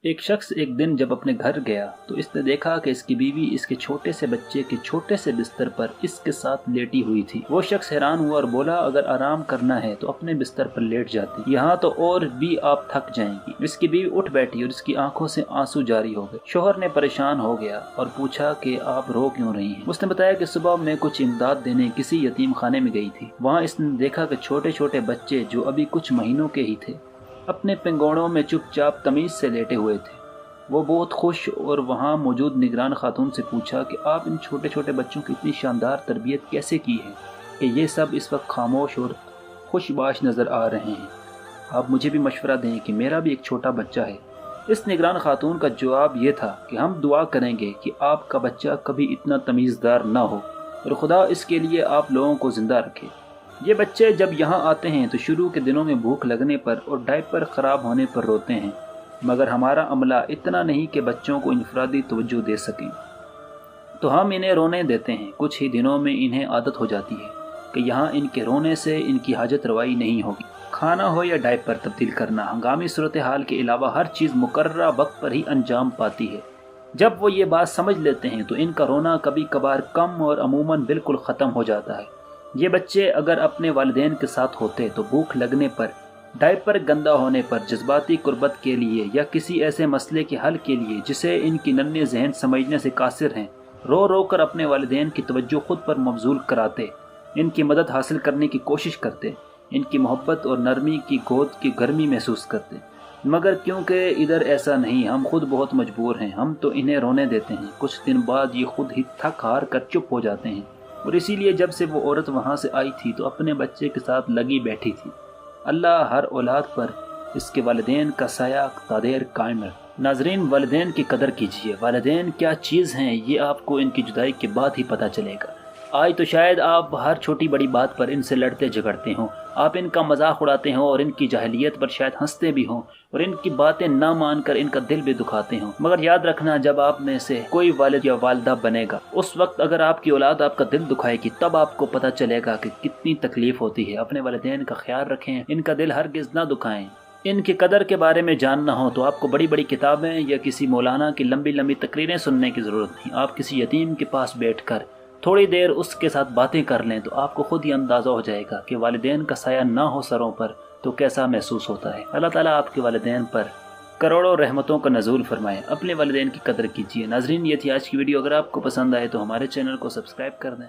ایک شخص ایک دن جب اپنے گھر گیا تو اس نے دیکھا کہ اس کی بیوی اس کے چھوٹے سے بچے کے چھوٹے سے بستر پر اس کے ساتھ لیٹی ہوئی تھی۔ وہ شخص حیران ہوا اور بولا، اگر آرام کرنا ہے تو اپنے بستر پر لیٹ جاتی، یہاں تو اور بھی آپ تھک جائیں گی۔ اس کی بیوی اٹھ بیٹھی اور اس کی آنکھوں سے آنسو جاری ہو گئے۔ شوہر نے پریشان ہو گیا اور پوچھا کہ آپ رو کیوں رہی ہیں؟ اس نے بتایا کہ صبح میں کچھ امداد دینے کسی یتیم خانے میں گئی تھی، وہاں اس نے دیکھا کہ چھوٹے چھوٹے بچے جو ابھی کچھ مہینوں کے ہی تھے اپنے پنگوڑوں میں چپ چاپ تمیز سے لیٹے ہوئے تھے۔ وہ بہت خوش اور وہاں موجود نگران خاتون سے پوچھا کہ آپ ان چھوٹے چھوٹے بچوں کی اتنی شاندار تربیت کیسے کی ہے کہ یہ سب اس وقت خاموش اور خوش باش نظر آ رہے ہیں؟ آپ مجھے بھی مشورہ دیں کہ میرا بھی ایک چھوٹا بچہ ہے۔ اس نگران خاتون کا جواب یہ تھا کہ ہم دعا کریں گے کہ آپ کا بچہ کبھی اتنا تمیزدار نہ ہو اور خدا اس کے لیے آپ لوگوں کو زندہ رکھے۔ یہ بچے جب یہاں آتے ہیں تو شروع کے دنوں میں بھوک لگنے پر اور ڈائپر خراب ہونے پر روتے ہیں، مگر ہمارا عملہ اتنا نہیں کہ بچوں کو انفرادی توجہ دے سکیں، تو ہم انہیں رونے دیتے ہیں۔ کچھ ہی دنوں میں انہیں عادت ہو جاتی ہے کہ یہاں ان کے رونے سے ان کی حاجت روائی نہیں ہوگی۔ کھانا ہو یا ڈائپر تبدیل کرنا، ہنگامی صورتحال کے علاوہ ہر چیز مقررہ وقت پر ہی انجام پاتی ہے۔ جب وہ یہ بات سمجھ لیتے ہیں تو ان کا رونا کبھی کبھار کم اور عموماً بالکل ختم ہو جاتا ہے۔ یہ بچے اگر اپنے والدین کے ساتھ ہوتے تو بھوک لگنے پر، ڈائپر گندا ہونے پر، جذباتی قربت کے لیے یا کسی ایسے مسئلے کے حل کے لیے جسے ان کی ننھے ذہن سمجھنے سے قاصر ہیں، رو رو کر اپنے والدین کی توجہ خود پر مبذول کراتے، ان کی مدد حاصل کرنے کی کوشش کرتے، ان کی محبت اور نرمی کی گود کی گرمی محسوس کرتے۔ مگر کیونکہ ادھر ایسا نہیں، ہم خود بہت مجبور ہیں، ہم تو انہیں رونے دیتے ہیں۔ کچھ دن بعد یہ خود ہی تھک ہار کر چپ ہو جاتے ہیں، اور اسی لیے جب سے وہ عورت وہاں سے آئی تھی تو اپنے بچے کے ساتھ لگی بیٹھی تھی۔ اللہ ہر اولاد پر اس کے والدین کا سایہ قادر قائم ہے۔ ناظرین، والدین کی قدر کیجیے۔ والدین کیا چیز ہیں یہ آپ کو ان کی جدائی کے بعد ہی پتہ چلے گا۔ آج تو شاید آپ ہر چھوٹی بڑی بات پر ان سے لڑتے جھگڑتے ہوں، آپ ان کا مذاق اڑاتے ہوں اور ان کی جاہلیت پر شاید ہنستے بھی ہوں اور ان کی باتیں نہ مان کر ان کا دل بھی دکھاتے ہوں۔ مگر یاد رکھنا، جب آپ میں سے کوئی والد یا والدہ بنے گا، اس وقت اگر آپ کی اولاد آپ کا دل دکھائے گی تب آپ کو پتہ چلے گا کہ کتنی تکلیف ہوتی ہے۔ اپنے والدین کا خیال رکھیں، ان کا دل ہرگز نہ دکھائیں۔ ان کی قدر کے بارے میں جاننا ہو تو آپ کو بڑی بڑی کتابیں یا کسی مولانا کی لمبی لمبی تقریریں سننے کی ضرورت نہیں۔ آپ کسی یتیم کے پاس بیٹھ کر تھوڑی دیر اس کے ساتھ باتیں کر لیں تو آپ کو خود ہی اندازہ ہو جائے گا کہ والدین کا سایہ نہ ہو سروں پر تو کیسا محسوس ہوتا ہے۔ اللہ تعالیٰ آپ کے والدین پر کروڑوں رحمتوں کا نزول فرمائے۔ اپنے والدین کی قدر کیجیے۔ ناظرین، یہ تھی آج کی ویڈیو۔ اگر آپ کو پسند آئے تو ہمارے چینل کو سبسکرائب کر دیں۔